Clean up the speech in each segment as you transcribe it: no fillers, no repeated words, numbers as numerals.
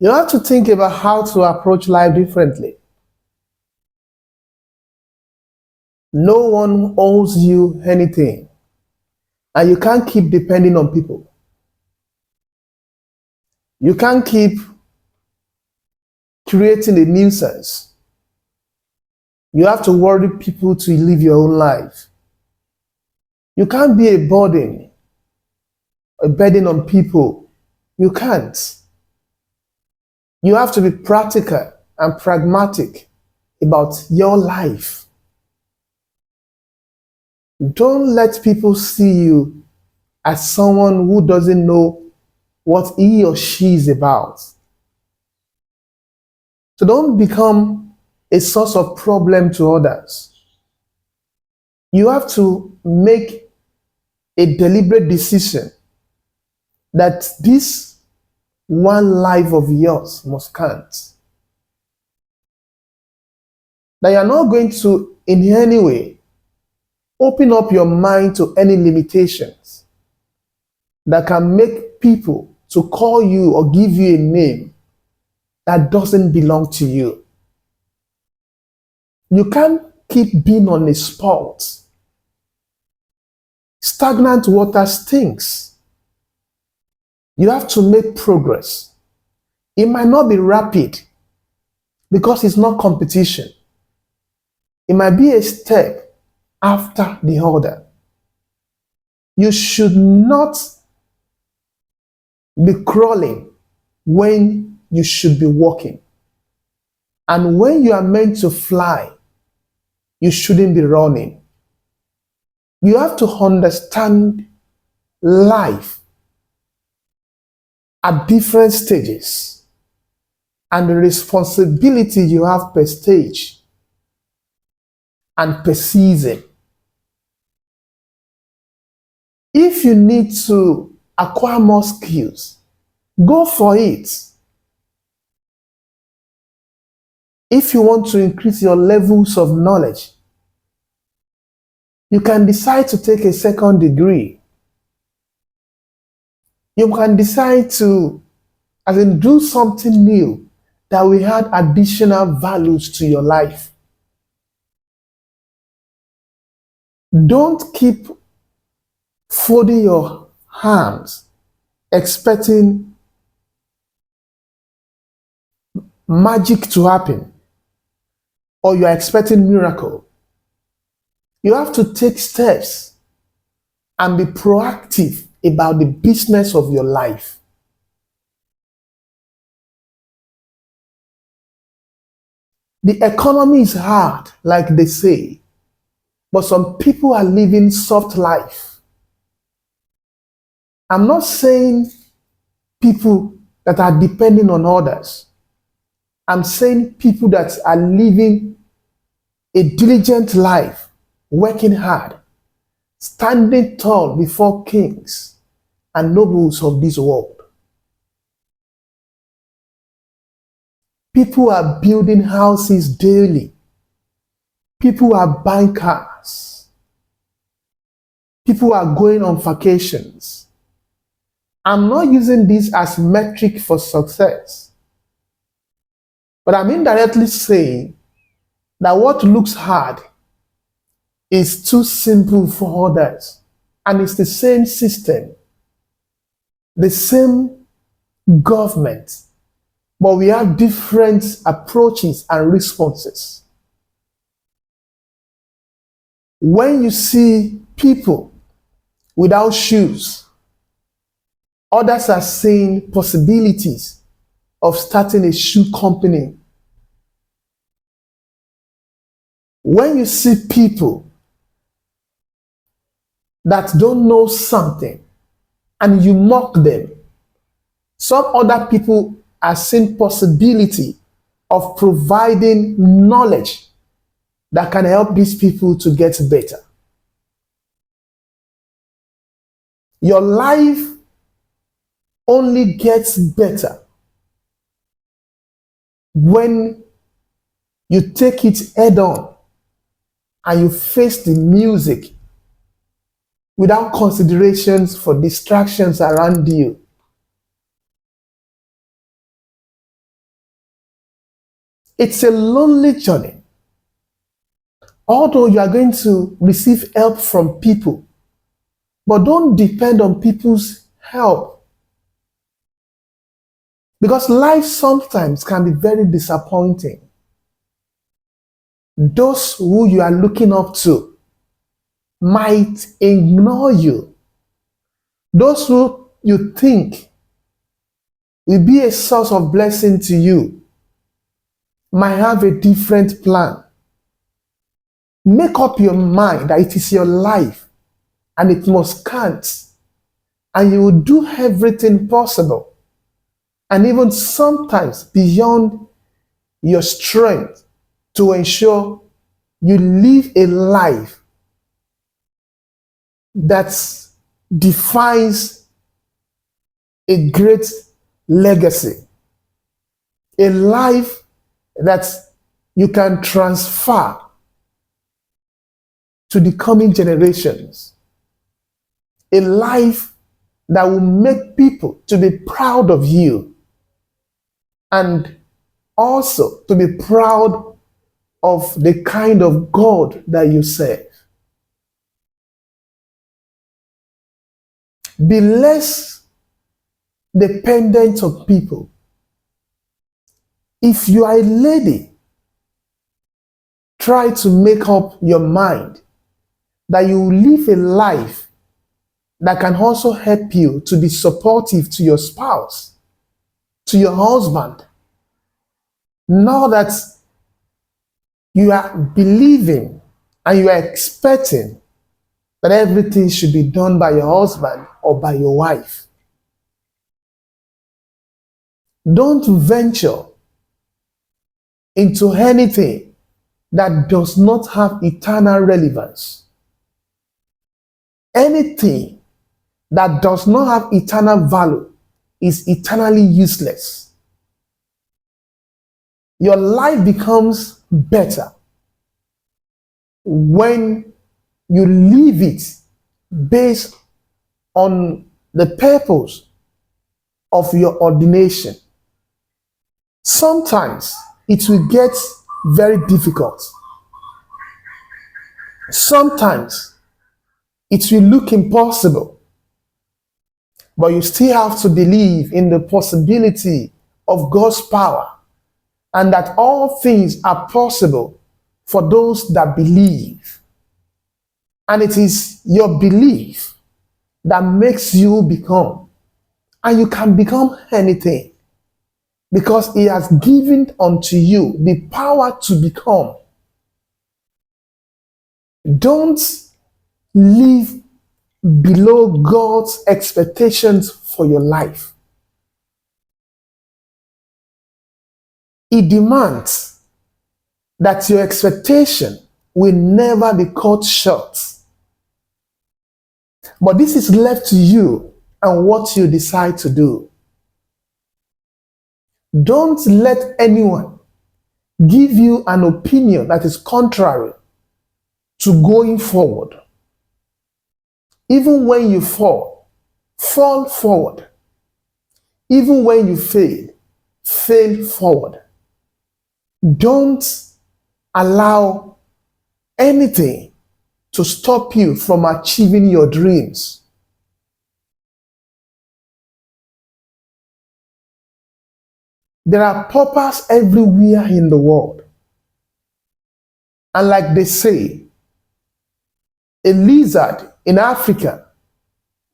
You have to think about how to approach life differently. No one owes you anything, and you can't keep depending on people. You can't keep creating a nuisance. You have to worry people to live your own life. You can't be a burden on people. You can't. You have to be practical and pragmatic about your life. Don't let people see you as someone who doesn't know what he or she is about. So don't become a source of problem to others. You have to make a deliberate decision that this one life of yours must count. That you're not going to, in any way, open up your mind to any limitations that can make people to call you or give you a name that doesn't belong to you. You can't keep being on a spot. Stagnant water stinks. You have to make progress. It might not be rapid because it's not competition. It might be a step after the other. You should not be crawling when you should be walking. And when you are meant to fly, you shouldn't be running. You have to understand life at different stages and the responsibility you have per stage and per season. If you need to acquire more skills, go for it. If you want to increase your levels of knowledge, you can decide to take a second degree. You can decide to, do something new that will add additional values to your life. Don't keep folding your hands, expecting magic to happen, or you're expecting miracle. You have to take steps and be proactive about the business of your life. The economy is hard, like they say, but some people are living soft life. I'm not saying people that are depending on others. I'm saying people that are living a diligent life, working hard, standing tall before kings and nobles of this world. People are building houses daily. People are buying cars. People are going on vacations. I'm not using this as metric for success, but I'm indirectly saying that what looks hard is too simple for others. And it's the same system, the same government, but we have different approaches and responses. When you see people without shoes, others are seeing possibilities of starting a shoe company. When you see people that don't know something and you mock them, some other people are seeing possibility of providing knowledge that can help these people to get better. Your life only gets better when you take it head on and you face the music without considerations for distractions around you. It's a lonely journey. Although you are going to receive help from people, but don't depend on people's help because life sometimes can be very disappointing. Those who you are looking up to might ignore you. Those who you think will be a source of blessing to you might have a different plan. Make up your mind that it is your life and it must count, and you will do everything possible and even sometimes beyond your strength to ensure you live a life that defines a great legacy, a life that you can transfer to the coming generations, a life that will make people to be proud of you and also to be proud of the kind of God that you serve. Be less dependent on people. If you are a lady, try to make up your mind that you will live a life that can also help you to be supportive to your spouse, to your husband. Know that you are believing and you are expecting that everything should be done by your husband or by your wife. Don't venture into anything that does not have eternal relevance. Anything that does not have eternal value is eternally useless. Your life becomes better when you live it based on the purpose of your ordination. Sometimes it will get very difficult. Sometimes it will look impossible, but you still have to believe in the possibility of God's power and that all things are possible for those that believe. And it is your belief that makes you become. And you can become anything because He has given unto you the power to become. Don't live below God's expectations for your life. He demands that your expectation will never be cut short. But this is left to you and what you decide to do. Don't let anyone give you an opinion that is contrary to going forward. Even when you fall forward. Even when you fail forward. Don't allow anything to stop you from achieving your dreams. There are paupers everywhere in the world. And like they say, a lizard in Africa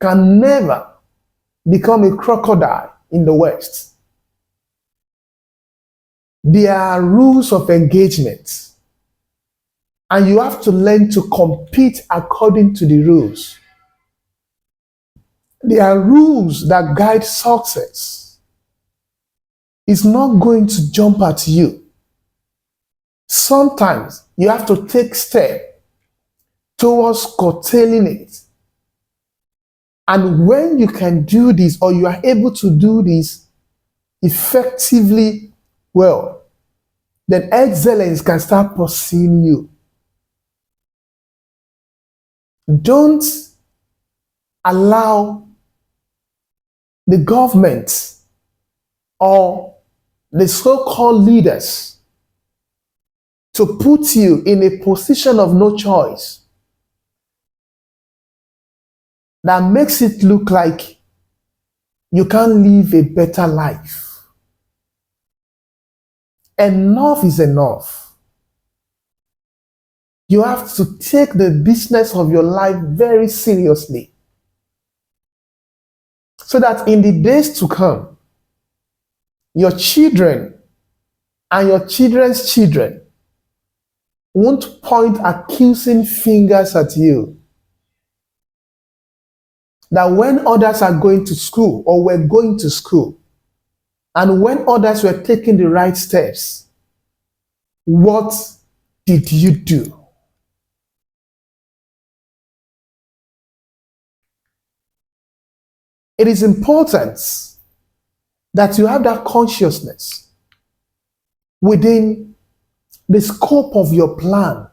can never become a crocodile in the West. There are rules of engagement, and you have to learn to compete according to the rules. There are rules that guide success. It's not going to jump at you. Sometimes you have to take steps towards curtailing it. And when you can do this, or you are able to do this effectively well, then excellence can start pursuing you. Don't allow the government or the so-called leaders to put you in a position of no choice that makes it look like you can't live a better life. Enough is enough. You have to take the business of your life very seriously, so that in the days to come, your children and your children's children won't point accusing fingers at you. That when others are going to school or were going to school, and when others were taking the right steps, what did you do? It is important that you have that consciousness within the scope of your plan